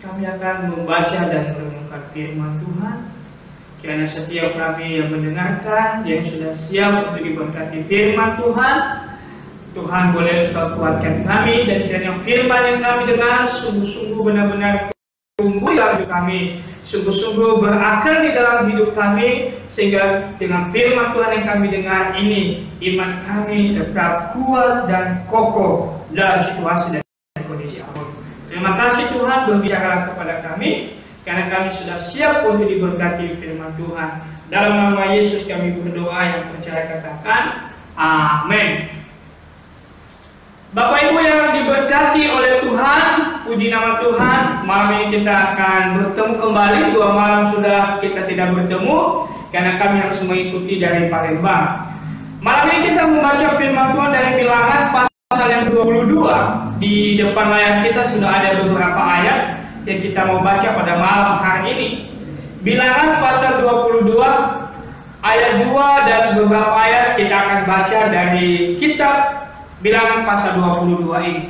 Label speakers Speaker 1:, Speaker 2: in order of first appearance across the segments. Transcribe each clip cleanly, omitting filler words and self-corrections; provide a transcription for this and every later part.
Speaker 1: kami akan membaca dan merenungkan firman Tuhan. Kiranya setiap kami yang mendengarkan, yang sudah siap untuk diberkati firman Tuhan, Tuhan boleh kuatkan kami, dan kiranya firman yang kami dengar sungguh-sungguh benar-benar tumbuh dalam hidup kami, sungguh-sungguh berakar di dalam hidup kami, sehingga dengan firman Tuhan yang kami dengar ini, iman kami tetap kuat dan kokoh dalam situasi dan kondisi apapun. Terima kasih Tuhan, berbicaralah kepada kami, karena kami sudah siap untuk diberkati firman Tuhan. Dalam nama Yesus kami berdoa, yang percaya katakan amin. Bapak Ibu yang diberkati oleh Tuhan, puji nama Tuhan. Malam ini kita akan bertemu kembali. 2 malam sudah kita tidak bertemu, karena kami harus mengikuti dari Palembang. Malam ini kita membaca firman Tuhan dari Bilangan pasal yang 22. Di depan layar kita sudah ada beberapa ayat yang kita mau baca pada malam hari ini. Bilangan pasal 22 ayat 2 dan beberapa ayat kita akan baca dari kitab Bilangan pasal 22 ini.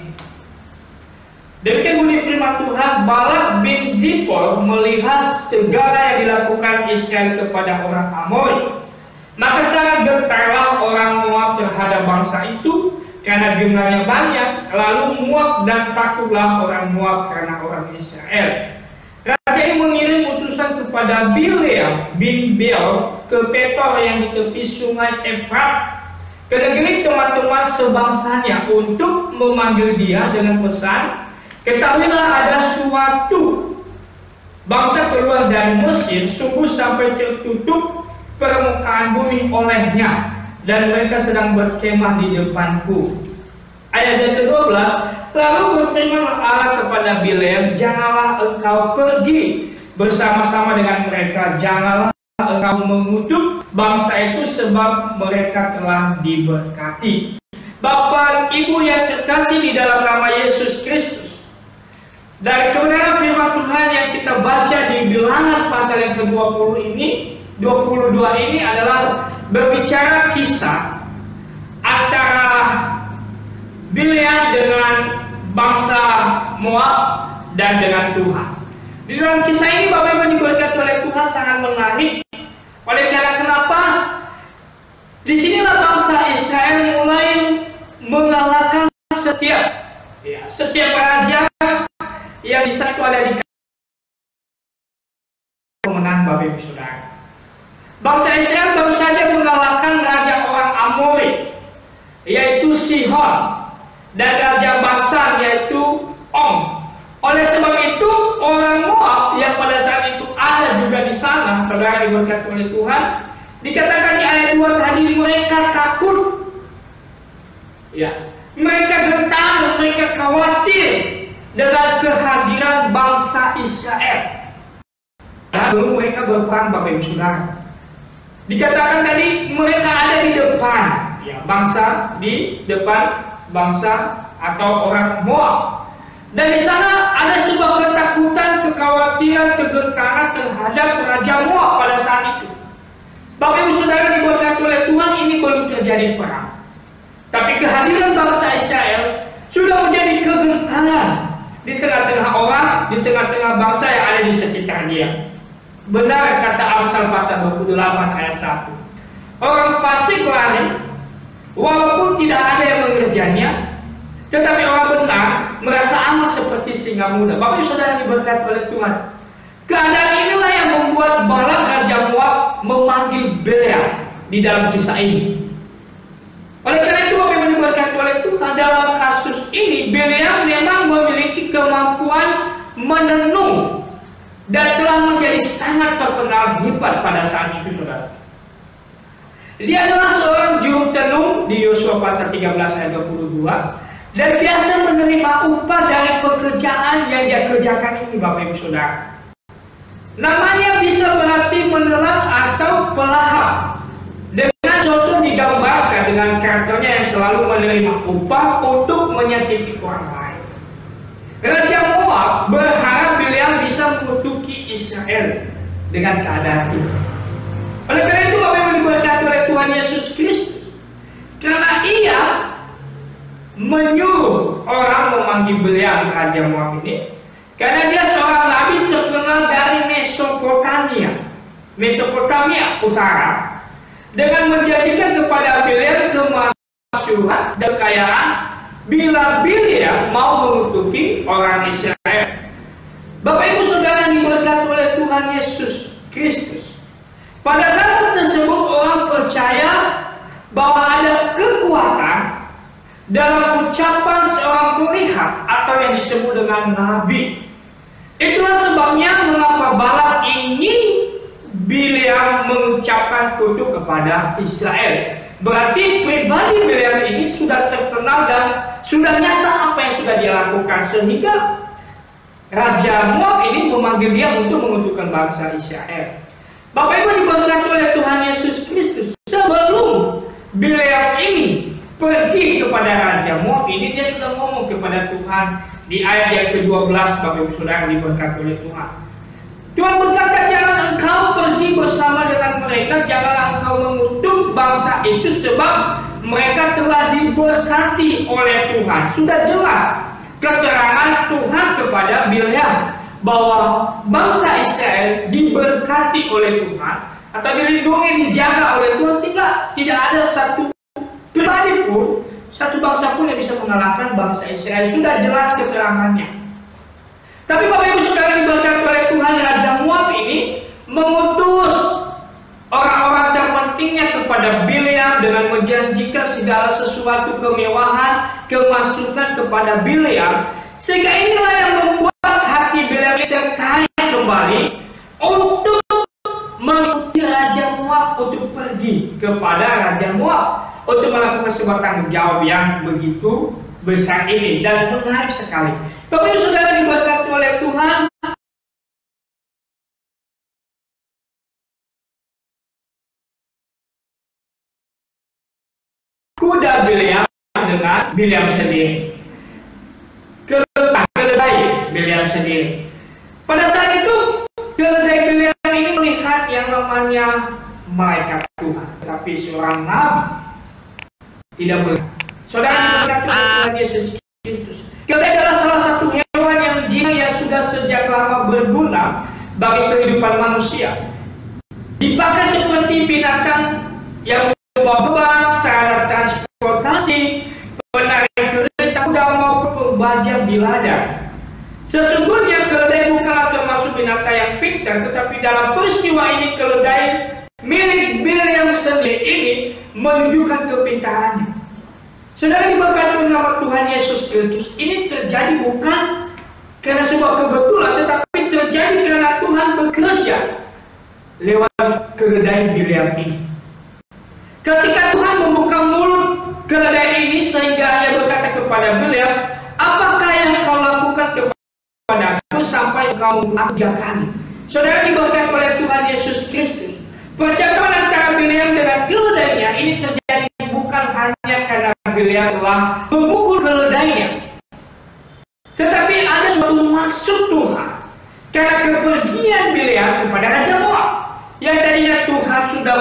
Speaker 1: Demikian bunyi firman Tuhan, Balak bin Zipor melihat segala yang dilakukan Israel kepada orang Amori. Maka sangat gentarlah orang Moab terhadap bangsa itu, karena jumlahnya banyak. Lalu muak dan takutlah orang Moab karena orang Israel. Raja ini mengirim utusan kepada Bileam bin Beor ke Petor yang di tepi sungai Efrat, ke negeri teman-teman sebangsanya, untuk memanggil dia dengan pesan, ketahuilah ada suatu bangsa keluar dari Mesir, sungguh sampai tertutup permukaan bumi olehnya, dan mereka sedang berkemah di depanku. Ayat 12, lalu berfirmanlah Allah kepada Bileam, janganlah engkau pergi bersama-sama dengan mereka, janganlah engkau mengutuk bangsa itu, sebab mereka telah diberkati. Bapak Ibu yang terkasih di dalam nama Yesus Kristus, dari kebenaran firman Tuhan yang kita baca di Bilangan pasal yang ke-20 ini, 22 ini adalah berbicara kisah antara Bileam dengan bangsa Moab dan dengan Tuhan. Di dalam kisah ini Bapak Ibu diberkati oleh Tuhan sangat menarik. Oleh karena kenapa? Disinilah bangsa Israel mulai mengalahkan setiap raja yang di sana itu ada di pemenang Bapak Ibu Saudara. Bangsa Israel baru saja mengalahkan raja orang Amori, yaitu Sihon, dan raja Basan, yaitu Og. Oleh sebab itu orang Moab yang pada saat itu ada juga di sana, saudara diberkati oleh Tuhan, dikatakan di ayat 2 tadi, mereka takut, ya, mereka gentar, mereka khawatir dengan kehadiran bangsa Israel. Dulu mereka berperang Bapak Ibu Saudara. Dikatakan tadi mereka ada di depan, ya, bangsa di depan bangsa atau orang Moab. Dan di sana ada sebuah ketakutan, kekhawatiran, kegentaran terhadap Raja Moab pada saat itu. Bapak Ibu Saudara diberkati oleh Tuhan, ini belum terjadi perang, tapi kehadiran bangsa Israel sudah menjadi kegentaran di tengah-tengah orang, di tengah-tengah bangsa yang ada di sekitar dia. Benar kata Amsal pasal 28 ayat 1. Orang fasik lari, walaupun tidak ada yang mengerjanya, tetapi orang benar merasa aman seperti singa muda. Bapak Ibu Saudara diberkati oleh Tuhan. Keadaan inilah yang membuat Balak Raja Moab memanggil Bileam di dalam kisah ini. Oleh karena itu Bapak Ibu diberkati oleh Tuhan, dalam kasus ini Bileam memang memiliki kemampuan menenung dan telah menjadi sangat terkenal hebat pada saat itu, saudara. Dia adalah seorang juru tenung di Yosua pasal 13 ayat 22, dan biasa menerima upah dari pekerjaan yang dia kerjakan ini, Bapak Ibu Saudara. Namanya bisa berarti menelan atau pelahap. Dengan contoh digambarkan dengan karakternya yang selalu menerima upah untuk menyakiti orang lain. Raja Moab berharap Bileam bisa mengutuki Israel dengan keadaan itu. Oleh karena itu Bapak Ibu diberkati oleh Tuhan Yesus Kristus, karena ia menyuruh orang memanggil Bileam Raja Moab ini, karena dia seorang Mesopotamia Utara dengan menjadikan kepada Bileam kemasyhuran dan kekayaan bila Bileam mau mengutuki orang Israel. Bapak Ibu Saudara diberkati oleh Tuhan Yesus Kristus. Pada zaman tersebut orang percaya bahwa ada kekuatan dalam ucapan seorang pelihat atau yang disebut dengan nabi. Itulah sebabnya mengapa Balak ingin Bileam mengucapkan kutuk kepada Israel. Berarti pribadi Bileam ini sudah terkenal dan sudah nyata apa yang sudah dia lakukan, sehingga Raja Moab ini memanggil dia untuk mengutukkan bangsa Israel. Bapak Ibu diberkati oleh Tuhan Yesus Kristus. Sebelum Bileam ini pergi kepada Raja Moab ini, dia sudah ngomong kepada Tuhan di ayat yang ke-12. Bapak Ibu Saudara diberkati oleh Tuhan. Tuhan berkata, jangan engkau pergi bersama dengan mereka, janganlah engkau mengutuk bangsa itu, sebab mereka telah diberkati oleh Tuhan. Sudah jelas keterangan Tuhan kepada Bileam bahwa bangsa Israel diberkati oleh Tuhan atau dilindungi, dijaga oleh Tuhan. Tidak ada satu pribadi pun, satu bangsa pun yang bisa mengalahkan bangsa Israel. Sudah jelas keterangannya. Tapi Bapak Ibu Saudara diberkati oleh Tuhan, Raja Moab ini mengutus orang-orang terpentingnya kepada Bileam dengan menjanjikan segala sesuatu kemewahan, kemasukan kepada Bileam, sehingga inilah yang membuat hati Bileam tertarik kembali untuk mengikuti Raja Moab, untuk pergi kepada Raja Moab untuk melakukan sebuah tanggung jawab yang begitu besar ini dan menarik sekali. Bapak Ibu Saudara diberkati oleh Tuhan, kuda Bileam dengan Bileam sendiri, keledai Bileam sendiri. Pada saat itu keledai Bileam ini melihat yang namanya malaikat Tuhan, tetapi seorang nabi tidak boleh. Saudara diberkati oleh Tuhan Yesus Kristus. Keledai adalah salah satu hewan yang jinak yang sudah sejak lama berguna bagi kehidupan manusia. Dipakai seperti binatang yang membawa beban, sarana transportasi, penarik kereta kuda maupun pembaja biladang. Sesungguhnya keledai bukanlah termasuk binatang yang pintar, tetapi dalam peristiwa ini keledai milik Bileam sendiri ini menunjukkan kepintarannya. Saudara diberkati oleh nama Tuhan Yesus Kristus, ini terjadi bukan karena sebuah kebetulan, tetapi terjadi karena Tuhan bekerja lewat keledai Bileam ini. Ketika Tuhan membuka mulut keledai ini sehingga ia berkata kepada Bileam, apakah yang kau lakukan kepadaku sampai kau mengulang 3 kali? Saudara diberkati oleh Tuhan Yesus Kristus. Percakapan antara Bileam dengan keledainya ini terjadi bukan hanya karena Bileam telah memukul keledainya, tetapi ada suatu maksud Tuhan karena kepergian Bileam kepada Raja Moab yang tadinya Tuhan sudah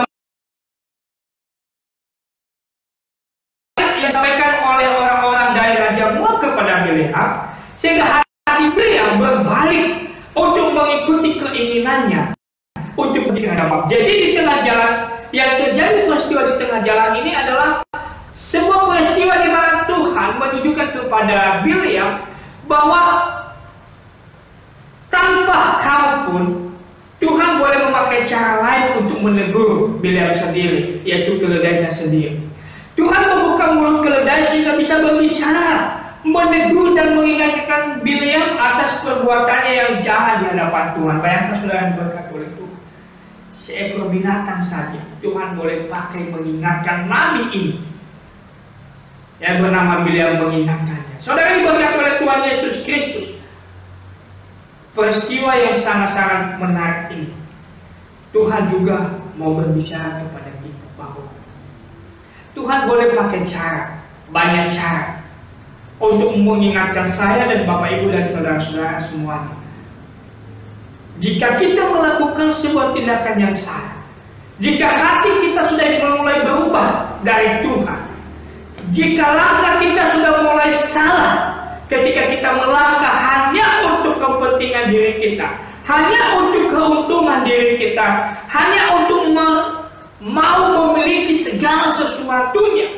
Speaker 1: yang disampaikan oleh orang-orang dari Raja Moab kepada Bileam, sehingga hati Bileam berbalik untuk mengikuti keinginannya untuk pergi ke Raja Moab. Jadi di tengah jalan yang terjadi peristiwa di tengah jalan ini adalah sebuah peristiwa di mana Tuhan menunjukkan kepada Bileam bahwa tanpa kamu pun Tuhan boleh memakai cara lain untuk menegur Bileam sendiri, yaitu keledainya sendiri. Tuhan membuka mulut keledai sehingga bisa berbicara, menegur dan mengingatkan Bileam atas perbuatannya yang jahat di hadapan Tuhan. Bayangkan saudara diberkati oleh Tuhan, seekor binatang saja Tuhan boleh pakai mengingatkan nabi ini yang bernama Bileam, mengingatkannya. Saudara diberkati oleh Tuhan Yesus Kristus, peristiwa yang sangat-sangat menarik ini Tuhan juga mau berbicara kepada kita bahwa Tuhan boleh pakai cara, banyak cara untuk mengingatkan saya dan Bapak Ibu dan saudara-saudara semuanya. Jika kita melakukan sebuah tindakan yang salah, jika hati kita sudah mulai berubah dari Tuhan, jika langkah kita sudah mulai salah ketika kita melangkah hanya untuk untuk kepentingan diri kita, hanya untuk keuntungan diri kita, hanya untuk mau memiliki segala sesuatunya,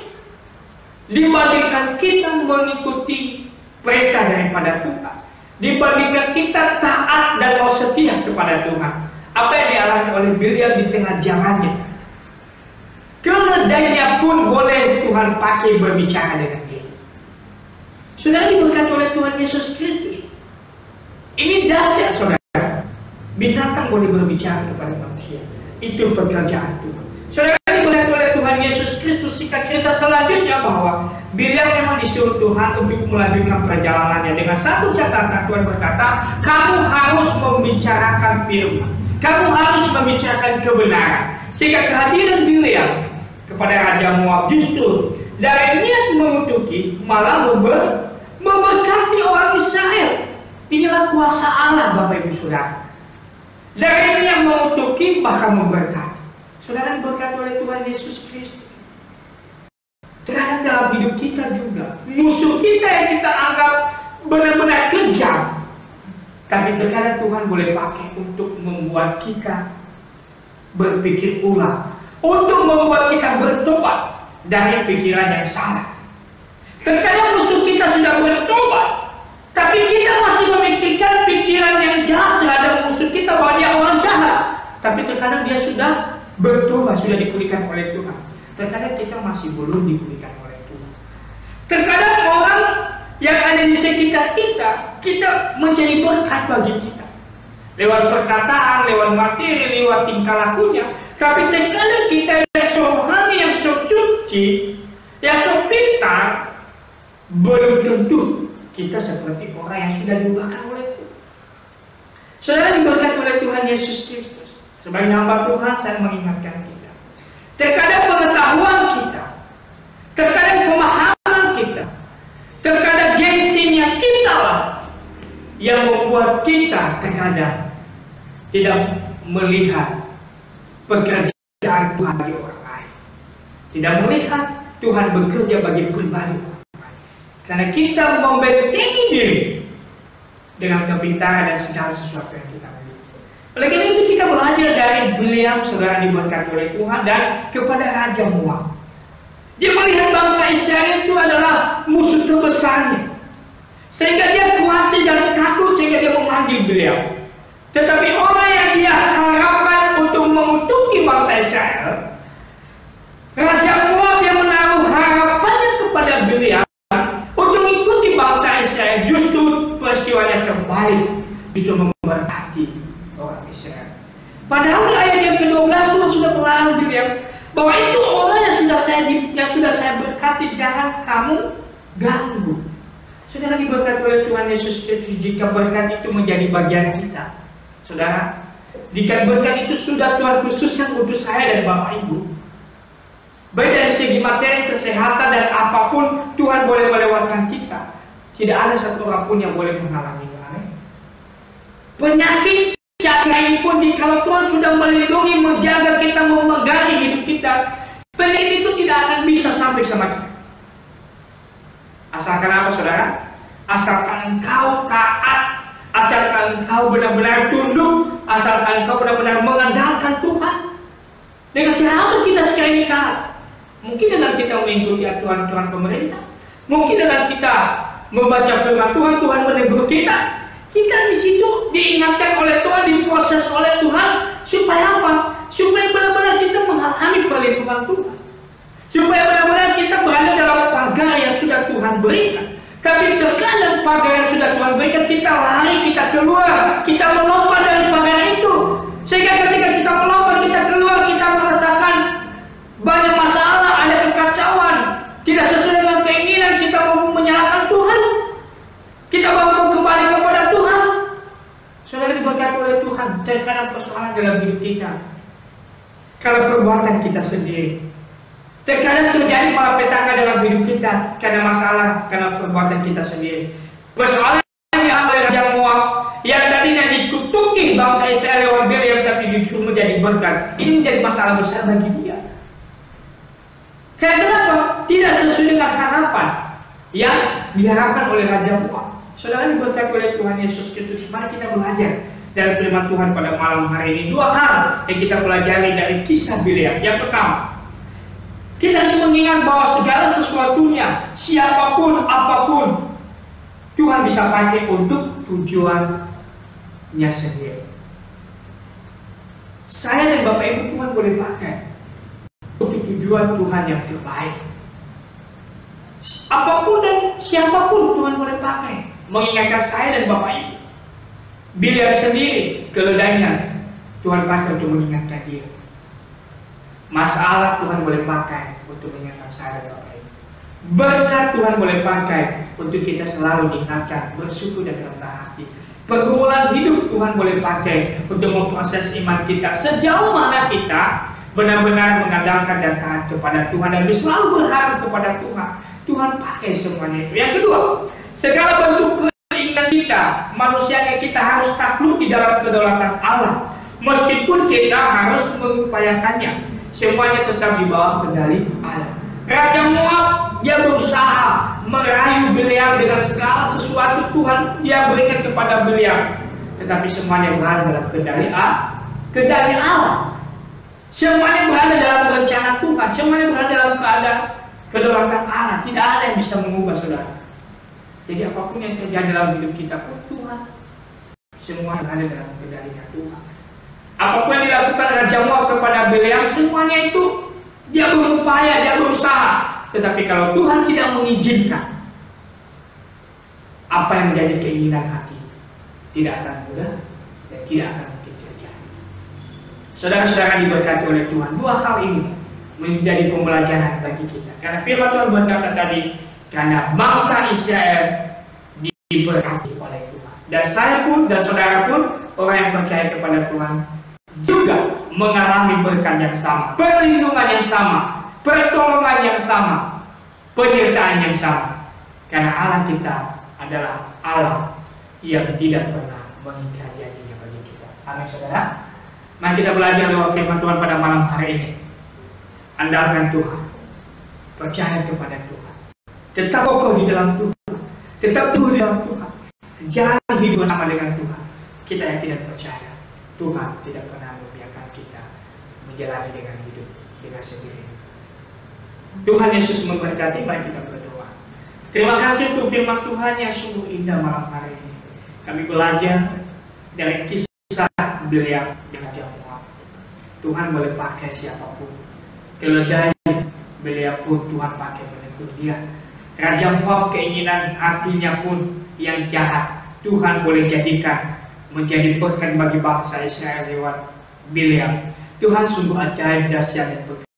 Speaker 1: dibandingkan kita mengikuti perintah daripada Tuhan, dibandingkan kita taat dan mau setia kepada Tuhan. Apa yang dialami oleh Bileam di tengah jalannya, keledainya pun boleh Tuhan pakai berbicara dengan dia. Saudara diberkati oleh Tuhan Yesus Kristus. Ini dahsyat saudara. Binatang boleh berbicara kepada manusia. Itu pekerjaan Tuhan. Saudara diberkati oleh Tuhan Yesus Kristus. Jika kita selanjutnya bahwa Bileam memang disuruh Tuhan untuk melanjutkan perjalanannya dengan satu catatan. Tuhan berkata, kamu harus membicarakan firman, kamu harus membicarakan kebenaran. Sehingga kehadiran Bileam kepada Raja Moab justru dari niat mengutuki malah memberkati orang Israel. Inilah kuasa Allah, Bapak Ibu Saudara. Dari niat mengutuki bahkan memberkati. Saudara diberkati oleh Tuhan Yesus Kristus. Terkadang dalam hidup kita juga, musuh kita yang kita anggap benar-benar kejam, tapi terkadang Tuhan boleh pakai untuk membuat kita berpikir ulang, untuk membuat kita bertobat dari pikiran yang salah. Terkadang musuh kita sudah bertobat, tapi kita masih memikirkan pikiran yang jahat terhadap musuh kita, bahwa dia orang jahat. Tapi terkadang dia sudah bertobat, sudah dipulihkan oleh Tuhan. Terkadang kita masih belum dipulihkan oleh Tuhan. Terkadang orang yang ada di sekitar kita menjadi berkat bagi kita, lewat perkataan, lewat materi, lewat tingkah lakunya. Tapi terkadang kita yang rohani, yang suci, yang pintar, belum tentu kita seperti orang yang sudah diubahkan oleh Tuhan. Saudara diberkati oleh Tuhan Yesus Kristus. Sebagai hamba Tuhan, saya mengingatkan kita, terkadang pengetahuan kita, terkadang pemahaman kita, terkadang gengsinya kita lah yang membuat kita terkadang tidak melihat pekerjaan Tuhan bagi orang lain, tidak melihat Tuhan bekerja bagi pribadi orang lain, karena kita membentengi diri dengan kepintaran dan segala sesuatu yang kita miliki. Oleh karena itu kita belajar dari Bileam, saudara diberkati oleh Tuhan, dan kepada Raja Moab. Dia melihat bangsa Israel itu adalah musuh terbesarnya, sehingga dia khawatir dan takut, sehingga dia memanggil Bileam. Tetapi orang yang dia harapkan untuk mengutuki bangsa Israel, Raja Moab yang menaruh harapannya kepada Bileam untuk mengikuti bangsa Israel, justru peristiwanya terbalik, justru memberkati orang Israel. Padahal di ayat yang ke-12 Tuhan sudah melarang Bileam bahwa itu orang yang sudah saya berkati, jangan kamu ganggu. Saudara diberkati oleh Tuhan Yesus Kristus. Jika berkat itu menjadi bagian kita, saudara, jika berkat itu sudah Tuhan khususkan untuk saya dan Bapak Ibu, baik dari segi materi, kesehatan, dan apapun, Tuhan boleh melewatkan kita. Tidak ada satu orang pun yang boleh menghalanginya. Penyakit ini pun, kalau Tuhan sudah melindungi, menjaga kita, memegang hidup kita, penyakit itu tidak akan bisa sampai sama kita. Asalkan apa, saudara? Asalkan engkau taat, asalkan engkau benar-benar tunduk, asalkan engkau benar-benar mengandalkan Tuhan. Dengan cara apa kita sekarang ini taat? Mungkin dengan kita mengikuti aturan-aturan pemerintah, mungkin dengan kita membaca firman Tuhan, Tuhan menegur kita. Kita di situ diingatkan oleh Tuhan, diproses oleh Tuhan, supaya apa? Supaya benar-benar kita mengalami perlindungan Tuhan, supaya benar-benar kita berada dalam pagar yang sudah Tuhan berikan. Tapi terkadang pagar yang sudah Tuhan berikan, kita lari, kita keluar, kita melompat dari pagar itu, sehingga ketika kita melompat, kita keluar, kita merasakan banyak masalah, ada kekacauan, tidak sesuai dengan keinginan, kita mau menyalahkan Tuhan, kita mau kembali kepada Tuhan. Saudara diberkati oleh Tuhan, terkadang persoalan dalam hidup kita karena perbuatan kita sendiri. Terkadang terjadi malapetaka dalam hidup kita karena masalah, karena perbuatan kita sendiri. Persoalan yang oleh Raja Moab yang tadinya dikutuki bangsa Israel lewat Bileam, tapi justru menjadi berkat. Ini menjadi masalah besar bagi dia. Kenapa? Tidak sesuai dengan harapan yang diharapkan oleh Raja Moab. Saudara diberkati oleh Tuhan Yesus Kristus. Mari kita belajar dari firman Tuhan pada malam hari ini. Dua hal yang kita pelajari dari kisah Bileam. Yang pertama, kita harus mengingat bahwa segala sesuatunya, siapapun, apapun, Tuhan bisa pakai untuk tujuannya sendiri. Saya dan Bapak Ibu Tuhan boleh pakai untuk tujuan Tuhan yang terbaik. Apapun dan siapapun Tuhan boleh pakai. Mengingatkan saya dan Bapak Ibu. Bileam sendiri, keledainya Tuhan pakai untuk mengingatkan dia. Masalah Tuhan boleh pakai untuk mengingatkan saya dan Bapak Ibu. Berkat Tuhan boleh pakai untuk kita selalu diingatkan, bersyukur dan rendah hati. Pergumulan hidup Tuhan boleh pakai untuk memproses iman kita. Sejauh mana kita benar-benar mengandalkan dan taat kepada Tuhan dan selalu berharap kepada Tuhan. Tuhan pakai semuanya itu. Yang kedua, segala bentuk keinginan kita, manusianya kita harus takluk di dalam kedaulatan Allah. Meskipun kita harus mengupayakannya, semuanya tetap di bawah kendali Allah. Raja Moab, dia berusaha merayu Bileam dengan segala sesuatu Tuhan dia berikan kepada Bileam, tetapi semuanya berada dalam kendali Allah. Semuanya berada dalam rencana Tuhan, semuanya berada dalam keadaan kedaulatan Allah. Tidak ada yang bisa mengubah, saudara. Jadi apapun yang terjadi dalam hidup kita pun Tuhan, semua berada dalam kendalinya Tuhan. Apapun yang dilakukan Raja Moab kepada Bileam, semuanya itu dia berupaya, dia berusaha. Tetapi kalau Tuhan tidak mengizinkan, apa yang menjadi keinginan hati tidak akan mudah dan tidak akan mungkin terjadi. Saudara-saudara diberkati oleh Tuhan, dua hal ini menjadi pembelajaran bagi kita. Karena firman Tuhan berkata tadi, karena bangsa Israel diberkati oleh Tuhan. Dan saya pun dan saudara pun, orang yang percaya kepada Tuhan, juga mengalami berkat yang sama, perlindungan yang sama, pertolongan yang sama, penyertaan yang sama. Karena Allah kita adalah Allah yang tidak pernah mengikat janjinya bagi kita. Amin, saudara. Mari kita belajar lewat firman Tuhan pada malam hari ini. Andalkan Tuhan, percaya kepada Tuhan, tetap kokoh di dalam Tuhan, tetap teguh di dalam Tuhan. Jangan hidup bersama dengan Tuhan. Kita yang tidak percaya, Tuhan tidak pernah membiarkan kita menjalani dengan hidup dengan sendiri. Tuhan Yesus memberkati. Mari kita berdoa. Terima kasih untuk firman Tuhan yang sungguh indah malam hari ini. Kami belajar dari kisah Bileam dan Raja Moab. Tuhan boleh pakai siapapun. Keledai Bileam pun Tuhan pakai menegur dia. Raja Moab keinginan hatinya pun yang jahat, Tuhan boleh jadikan menjadi berkat bagi bangsa Israel lewat Bileam. Tuhan sungguh ajaib, dahsyat dan berkat.